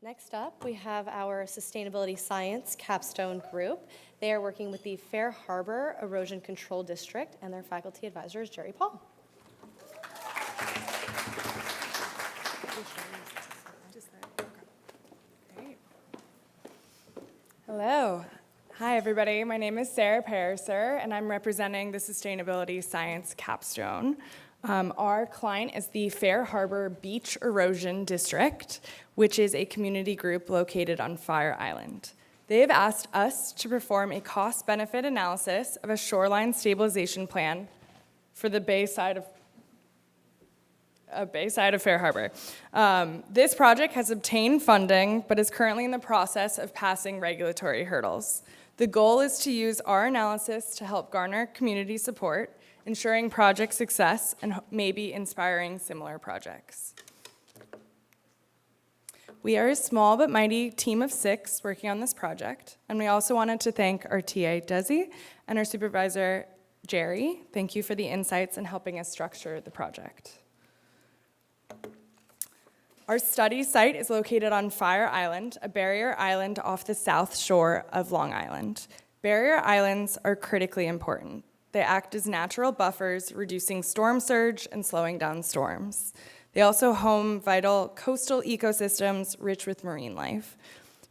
Next up, we have our Sustainability Science Capstone Group. They are working with the Fair Harbor Erosion Control District, and their faculty advisor is Jerry Paul. Hello. Hi, everybody. My name is Sarah Pariser, and I'm representing the Sustainability Science Capstone. Our client is the Fair Harbor Beach Erosion District, which is a community group located on Fire Island. They have asked us to perform a cost-benefit analysis of a shoreline stabilization plan for the bayside of Fair Harbor. This project has obtained funding, but is currently in the process of passing regulatory hurdles. The goal is to use our analysis to help garner community support, ensuring project success, and maybe inspiring similar projects. We are a small but mighty team of 6 working on this project, and we also wanted to thank our TA, Desi, and our supervisor, Jerry. Thank you for the insights and helping us structure the project. Our study site is located on Fire Island, a barrier island off the south shore of Long Island. Barrier islands are critically important. They act as natural buffers, reducing storm surge and slowing down storms. They also home vital coastal ecosystems rich with marine life.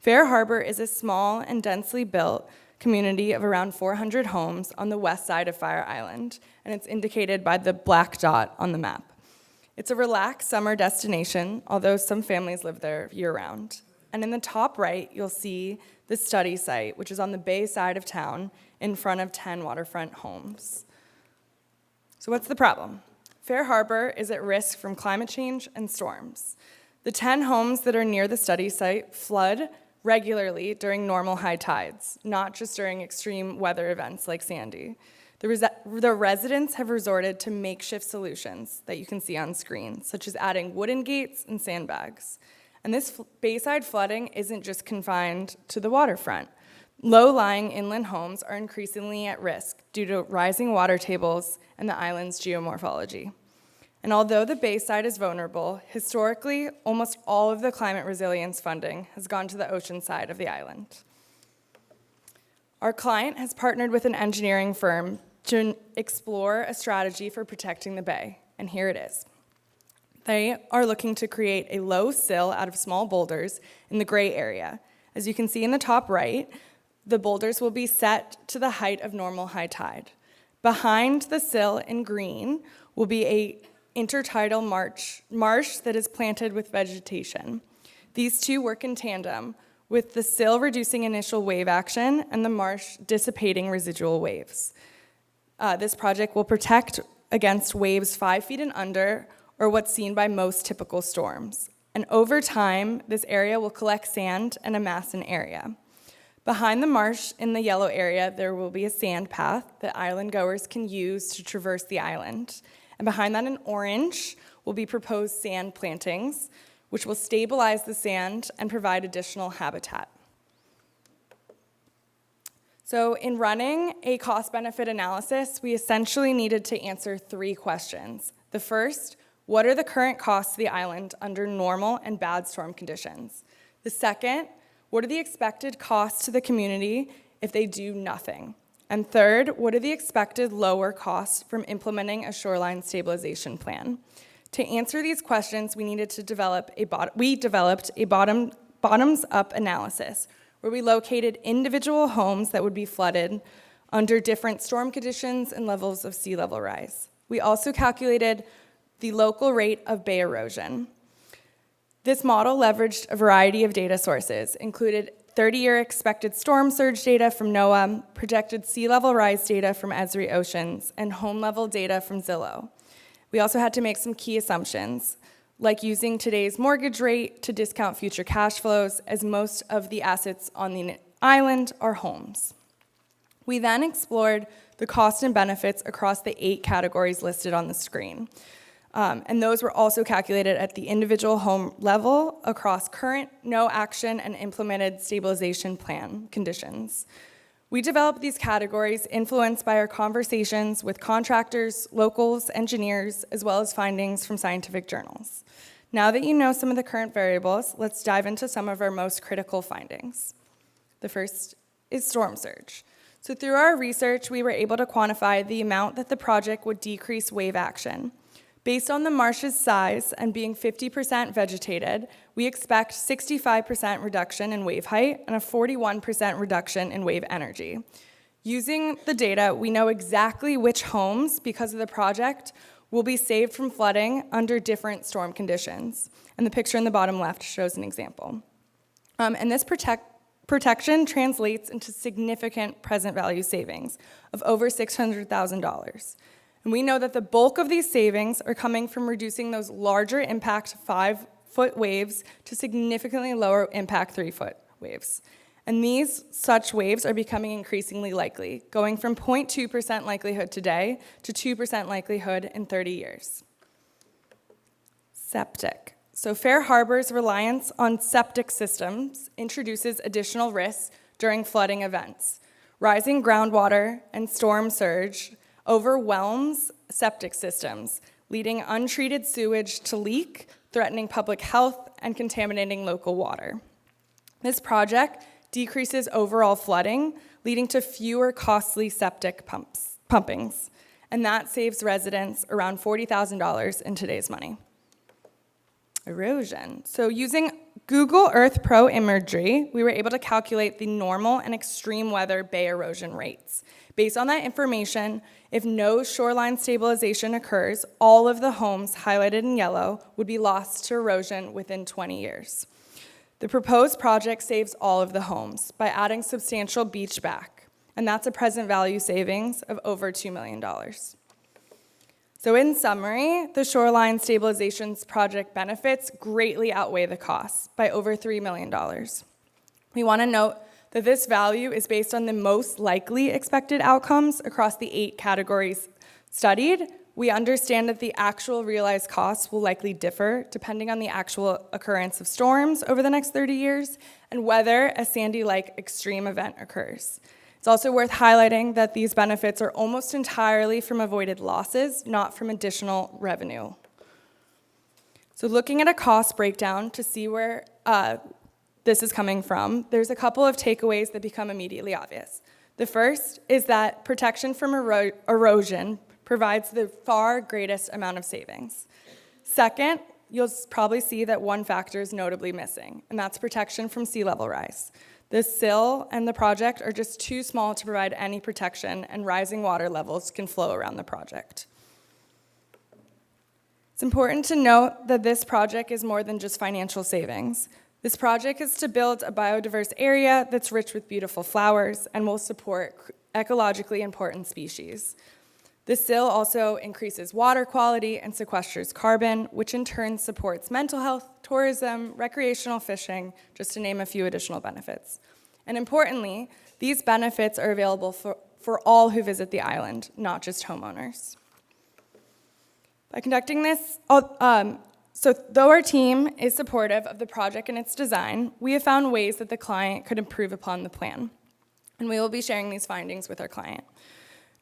Fair Harbor is a small and densely built community of around 400 homes on the west side of Fire Island, and it's indicated by the black dot on the map. It's a relaxed summer destination, although some families live there year-round. And in the top right, you'll see the study site, which is on the bay side of town in front of 10 waterfront homes. So what's the problem? Fair Harbor is at risk from climate change and storms. The 10 homes that are near the study site flood regularly during normal high tides, not just during extreme weather events like Sandy. The residents have resorted to makeshift solutions that you can see on screen, such as adding wooden gates and sandbags. And this bayside flooding isn't just confined to the waterfront. Low-lying inland homes are increasingly at risk due to rising water tables and the island's geomorphology. And although the bayside is vulnerable, historically, almost all of the climate resilience funding has gone to the ocean side of the island. Our client has partnered with an engineering firm to explore a strategy for protecting the bay, and here it is. They are looking to create a low sill out of small boulders in the gray area. As you can see in the top right, the boulders will be set to the height of normal high tide. Behind the sill in green will be a intertidal marsh that is planted with vegetation. These two work in tandem, with the sill reducing initial wave action and the marsh dissipating residual waves. This project will protect against waves 5 feet and under, or what's seen by most typical storms. And over time, this area will collect sand and amass an area. Behind the marsh in the yellow area, there will be a sand path that island goers can use to traverse the island. And behind that in orange will be proposed sand plantings, which will stabilize the sand and provide additional habitat. So in running a cost-benefit analysis, we essentially needed to answer 3 questions. The first, what are the current costs to the island under normal and bad storm conditions? The second, what are the expected costs to the community if they do nothing? And third, what are the expected lower costs from implementing a shoreline stabilization plan? To answer these questions, we developed a bottoms-up analysis, where we located individual homes that would be flooded under different storm conditions and levels of sea level rise. We also calculated the local rate of bay erosion. This model leveraged a variety of data sources, included 30-year expected storm surge data from NOAA, projected sea level rise data from Esri Oceans, and home level data from Zillow. We also had to make some key assumptions, like using today's mortgage rate to discount future cash flows, as most of the assets on the island are homes. We then explored the costs and benefits across the 8 categories listed on the screen. And those were also calculated at the individual home level across current, no action, and implemented stabilization plan conditions. We developed these categories influenced by our conversations with contractors, locals, engineers, as well as findings from scientific journals. Now that you know some of the current variables, let's dive into some of our most critical findings. The first is storm surge. So through our research, we were able to quantify the amount that the project would decrease wave action. Based on the marsh's size and being 50% vegetated, we expect 65% reduction in wave height and a 41% reduction in wave energy. Using the data, we know exactly which homes, because of the project, will be saved from flooding under different storm conditions. And the picture in the bottom left shows an example. And this protection translates into significant present value savings of over $600,000. And we know that the bulk of these savings are coming from reducing those larger impact 5-foot waves to significantly lower impact 3-foot waves. And these such waves are becoming increasingly likely, going from 0.2% likelihood today to 2% likelihood in 30 years. Septic. So Fair Harbor's reliance on septic systems introduces additional risks during flooding events. Rising groundwater and storm surge overwhelms septic systems, leading untreated sewage to leak, threatening public health and contaminating local water. This project decreases overall flooding, leading to fewer costly septic pumpings, and that saves residents around $40,000 in today's money. Erosion. So using Google Earth Pro imagery, we were able to calculate the normal and extreme weather bay erosion rates. Based on that information, if no shoreline stabilization occurs, all of the homes highlighted in yellow would be lost to erosion within 20 years. The proposed project saves all of the homes by adding substantial beach back, and that's a present value savings of over $2 million. So in summary, the Shoreline Stabilization's project benefits greatly outweigh the costs by over $3 million. We want to note that this value is based on the most likely expected outcomes across the 8 categories studied. We understand that the actual realized costs will likely differ depending on the actual occurrence of storms over the next 30 years and whether a Sandy-like extreme event occurs. It's also worth highlighting that these benefits are almost entirely from avoided losses, not from additional revenue. So looking at a cost breakdown to see where this is coming from, there's a couple of takeaways that become immediately obvious. The first is that protection from erosion provides the far greatest amount of savings. Second, you'll probably see that one factor is notably missing, and that's protection from sea level rise. The sill and the project are just too small to provide any protection, and rising water levels can flow around the project. It's important to note that this project is more than just financial savings. This project is to build a biodiverse area that's rich with beautiful flowers and will support ecologically important species. The sill also increases water quality and sequesters carbon, which in turn supports mental health, tourism, recreational fishing, just to name a few additional benefits. And importantly, these benefits are available for all who visit the island, not just homeowners. By conducting this, so though our team is supportive of the project and its design, we have found ways that the client could improve upon the plan. And we will be sharing these findings with our client.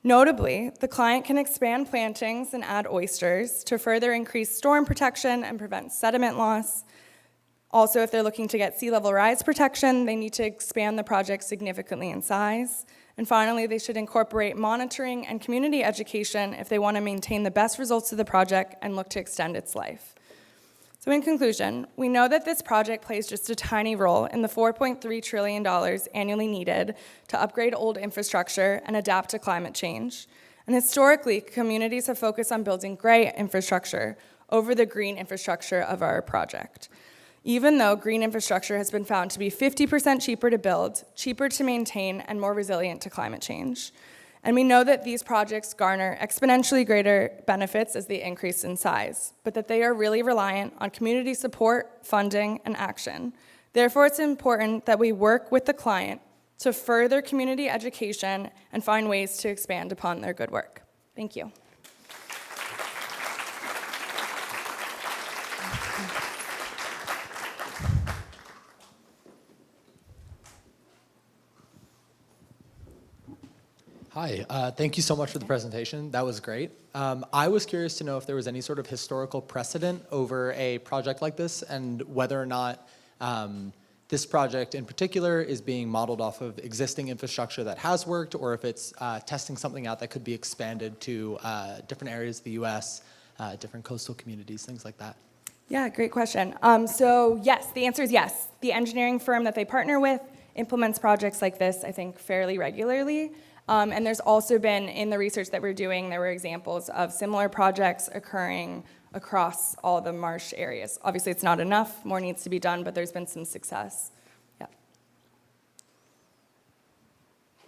Notably, the client can expand plantings and add oysters to further increase storm protection and prevent sediment loss. Also, if they're looking to get sea level rise protection, they need to expand the project significantly in size. And finally, they should incorporate monitoring and community education if they want to maintain the best results of the project and look to extend its life. So in conclusion, we know that this project plays just a tiny role in the $4.3 trillion annually needed to upgrade old infrastructure and adapt to climate change. And historically, communities have focused on building gray infrastructure over the green infrastructure of our project. Even though green infrastructure has been found to be 50% cheaper to build, cheaper to maintain, and more resilient to climate change. And we know that these projects garner exponentially greater benefits as they increase in size, but that they are really reliant on community support, funding, and action. Therefore, it's important that we work with the client to further community education and find ways to expand upon their good work. Thank you. Hi, thank you so much for the presentation. That was great. I was curious to know if there was any sort of historical precedent over a project like this and whether or not this project in particular is being modeled off of existing infrastructure that has worked, or if it's testing something out that could be expanded to different areas of the US, different coastal communities, things like that. Yeah, great question. So yes, the answer is yes. The engineering firm that they partner with implements projects like this, I think, fairly regularly. And there's also been, in the research that we're doing, there were examples of similar projects occurring across all the marsh areas. Obviously, it's not enough. More needs to be done, but there's been some success. Yeah.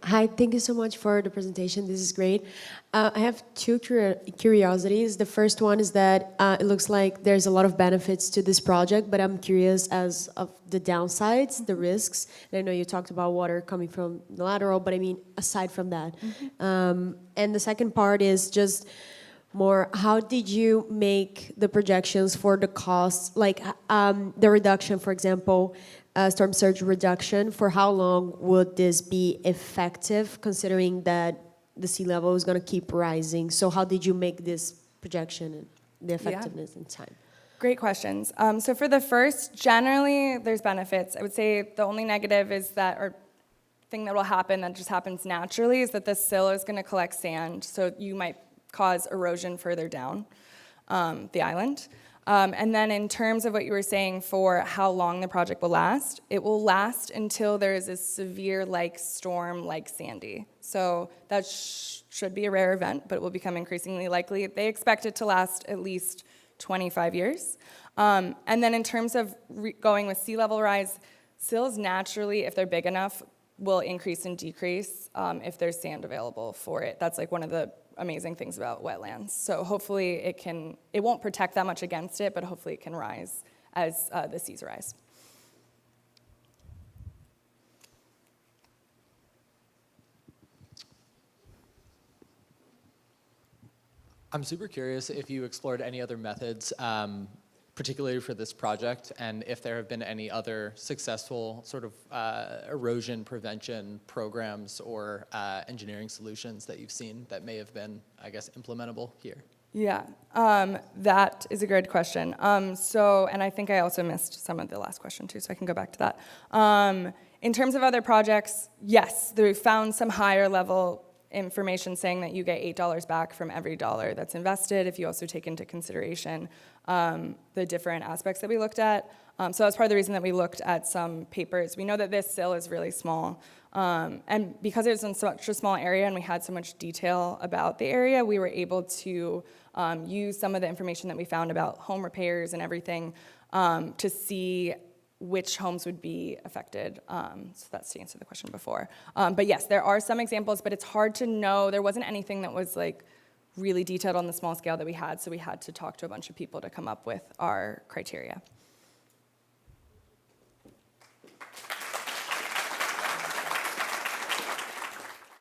Hi, thank you so much for the presentation. This is great. I have two curiosities. The first one is that it looks like there's a lot of benefits to this project, but I'm curious as of the downsides, the risks. And I know you talked about water coming from the lateral, but I mean, aside from that. And the second part is just more, how did you make the projections for the costs, like the reduction, for example, storm surge reduction, for how long would this be effective, considering that the sea level is going to keep rising? So how did you make this projection and the effectiveness in time? Great questions. So for the first, generally, there's benefits. I would say the only negative is that, or thing that will happen that just happens naturally, is that the sill is going to collect sand, so you might cause erosion further down the island. And then in terms of what you were saying for how long the project will last, it will last until there is a severe storm like Sandy. So that should be a rare event, but it will become increasingly likely. They expect it to last at least 25 years. And then in terms of going with sea level rise, sills naturally, if they're big enough, will increase and decrease if there's sand available for it. That's like one of the amazing things about wetlands. So hopefully it won't protect that much against it, but hopefully it can rise as the seas rise. I'm super curious if you explored any other methods, particularly for this project, and if there have been any other successful sort of erosion prevention programs or engineering solutions that you've seen that may have been, I guess, implementable here. Yeah, that is a good question. And I think I also missed some of the last question too, so I can go back to that. In terms of other projects, yes, we found some higher level information saying that you get $8 back from every dollar that's invested if you also take into consideration the different aspects that we looked at. So that's part of the reason that we looked at some papers. We know that this sill is really small, and because it was in such a small area and we had so much detail about the area, we were able to use some of the information that we found about home repairs and everything to see which homes would be affected. So that's to answer the question before. But yes, there are some examples, but it's hard to know. There wasn't anything that was really detailed on the small scale that we had, so we had to talk to a bunch of people to come up with our criteria.